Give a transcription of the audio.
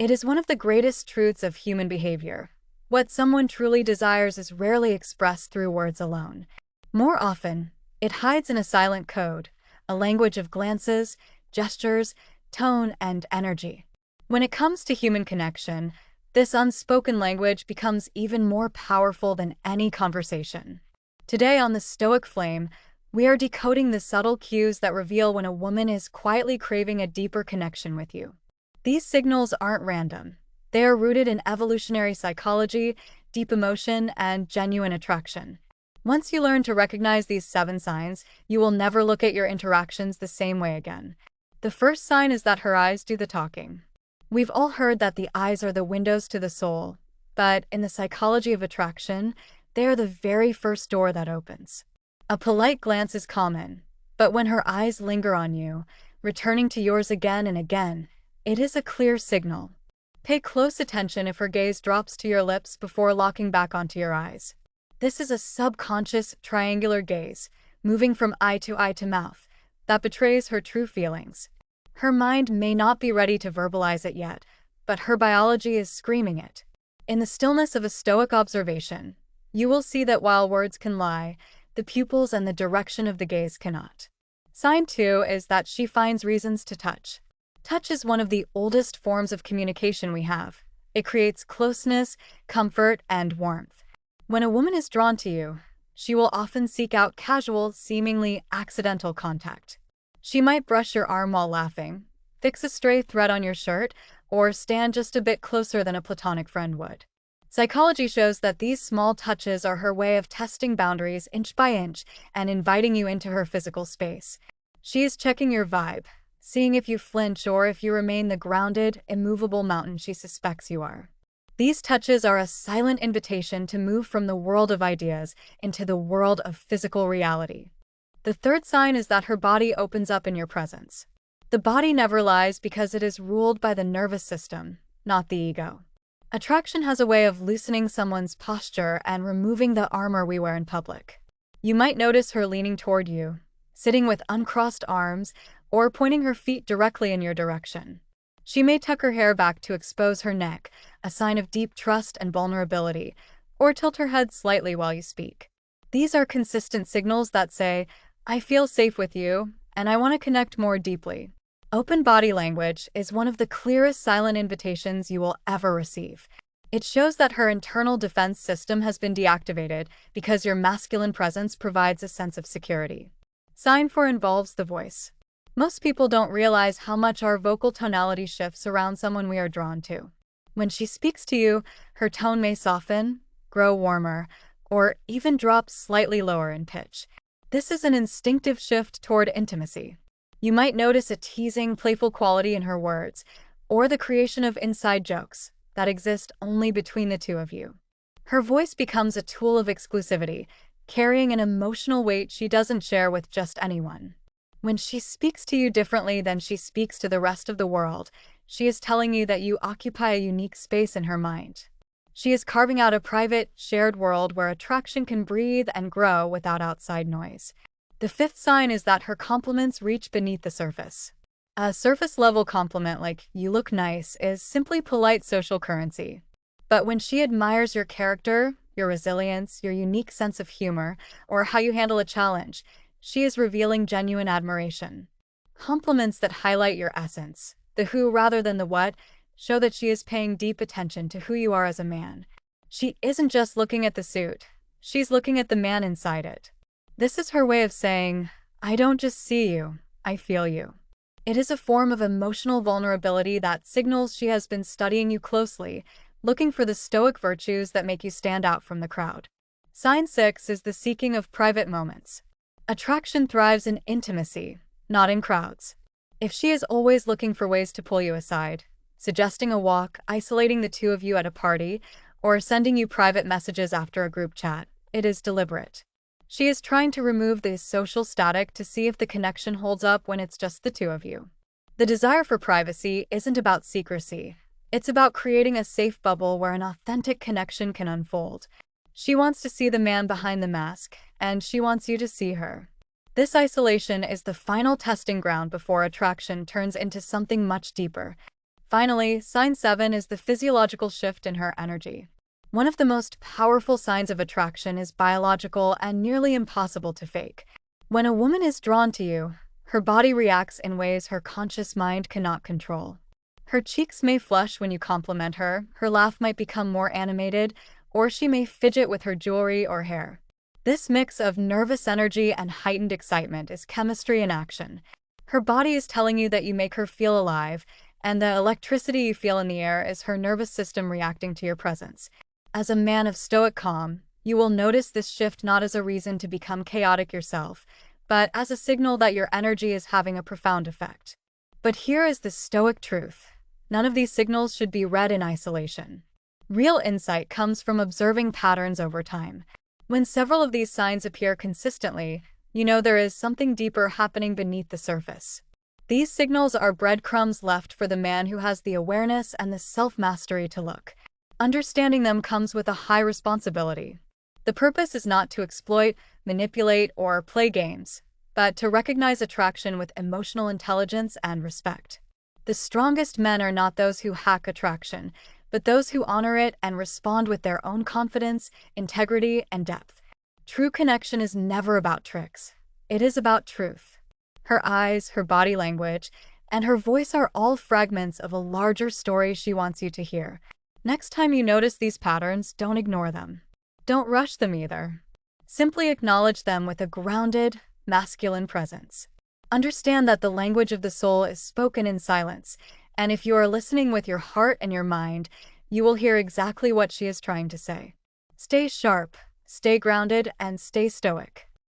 It is one of the greatest truths of human behavior. What someone truly desires is rarely expressed through words alone. More often, it hides in a silent code, a language of glances, gestures, tone, and energy. When it comes to human connection, this unspoken language becomes even more powerful than any conversation. Today on the Stoic Flame, we are decoding the subtle cues that reveal when a woman is quietly craving a deeper connection with you. These signals aren't random. They are rooted in evolutionary psychology, deep emotion, and genuine attraction. Once you learn to recognize these 7 signs, you will never look at your interactions the same way again. The first sign is that her eyes do the talking. We've all heard that the eyes are the windows to the soul, but in the psychology of attraction, they are the very first door that opens. A polite glance is common, but when her eyes linger on you, returning to yours again and again, it is a clear signal. Pay close attention if her gaze drops to your lips before locking back onto your eyes. This is a subconscious, triangular gaze, moving from eye to mouth, that betrays her true feelings. Her mind may not be ready to verbalize it yet, but her biology is screaming it. In the stillness of a Stoic observation, you will see that while words can lie, the pupils and the direction of the gaze cannot. Sign 2 is that she finds reasons to touch. Touch is one of the oldest forms of communication we have. It creates closeness, comfort, and warmth. When a woman is drawn to you, she will often seek out casual, seemingly accidental contact. She might brush your arm while laughing, fix a stray thread on your shirt, or stand just a bit closer than a platonic friend would. Psychology shows that these small touches are her way of testing boundaries inch by inch and inviting you into her physical space. She is checking your vibe, seeing if you flinch or if you remain the grounded, immovable mountain she suspects you are. These touches are a silent invitation to move from the world of ideas into the world of physical reality. The third sign is that her body opens up in your presence. The body never lies because it is ruled by the nervous system, not the ego. Attraction has a way of loosening someone's posture and removing the armor we wear in public. You might notice her leaning toward you, sitting with uncrossed arms, or pointing her feet directly in your direction. She may tuck her hair back to expose her neck, a sign of deep trust and vulnerability, or tilt her head slightly while you speak. These are consistent signals that say, "I feel safe with you, and I want to connect more deeply." Open body language is one of the clearest silent invitations you will ever receive. It shows that her internal defense system has been deactivated because your masculine presence provides a sense of security. Sign 4 involves the voice. Most people don't realize how much our vocal tonality shifts around someone we are drawn to. When she speaks to you, her tone may soften, grow warmer, or even drop slightly lower in pitch. This is an instinctive shift toward intimacy. You might notice a teasing, playful quality in her words, or the creation of inside jokes that exist only between the two of you. Her voice becomes a tool of exclusivity, carrying an emotional weight she doesn't share with just anyone. When she speaks to you differently than she speaks to the rest of the world, she is telling you that you occupy a unique space in her mind. She is carving out a private, shared world where attraction can breathe and grow without outside noise. The fifth sign is that her compliments reach beneath the surface. A surface-level compliment like, "You look nice," is simply polite social currency. But when she admires your character, your resilience, your unique sense of humor, or how you handle a challenge, she is revealing genuine admiration. Compliments that highlight your essence, the who rather than the what, show that she is paying deep attention to who you are as a man. She isn't just looking at the suit, she's looking at the man inside it. This is her way of saying, "I don't just see you, I feel you." It is a form of emotional vulnerability that signals she has been studying you closely, looking for the Stoic virtues that make you stand out from the crowd. Sign 6 is the seeking of private moments. Attraction thrives in intimacy, not in crowds. If she is always looking for ways to pull you aside, suggesting a walk, isolating the two of you at a party, or sending you private messages after a group chat, it is deliberate. She is trying to remove the social static to see if the connection holds up when it's just the two of you. The desire for privacy isn't about secrecy. It's about creating a safe bubble where an authentic connection can unfold. She wants to see the man behind the mask, and she wants you to see her. This isolation is the final testing ground before attraction turns into something much deeper, Finally, sign 7 is the physiological shift in her energy. One of the most powerful signs of attraction is biological and nearly impossible to fake. When a woman is drawn to you, her body reacts in ways her conscious mind cannot control. Her cheeks may flush when you compliment her, her laugh might become more animated, or she may fidget with her jewelry or hair. This mix of nervous energy and heightened excitement is chemistry in action. Her body is telling you that you make her feel alive, and the electricity you feel in the air is her nervous system reacting to your presence. As a man of stoic calm, you will notice this shift not as a reason to become chaotic yourself, but as a signal that your energy is having a profound effect. But here is the stoic truth. None of these signals should be read in isolation. Real insight comes from observing patterns over time. When several of these signs appear consistently, you know there is something deeper happening beneath the surface. These signals are breadcrumbs left for the man who has the awareness and the self-mastery to look. Understanding them comes with a high responsibility. The purpose is not to exploit, manipulate, or play games, but to recognize attraction with emotional intelligence and respect. The strongest men are not those who hack attraction, but those who honor it and respond with their own confidence, integrity, and depth. True connection is never about tricks. It is about truth. Her eyes, her body language, and her voice are all fragments of a larger story she wants you to hear. Next time you notice these patterns, don't ignore them. Don't rush them either. Simply acknowledge them with a grounded, masculine presence. Understand that the language of the soul is spoken in silence, and if you are listening with your heart and your mind, you will hear exactly what she is trying to say. Stay sharp, stay grounded, and stay stoic.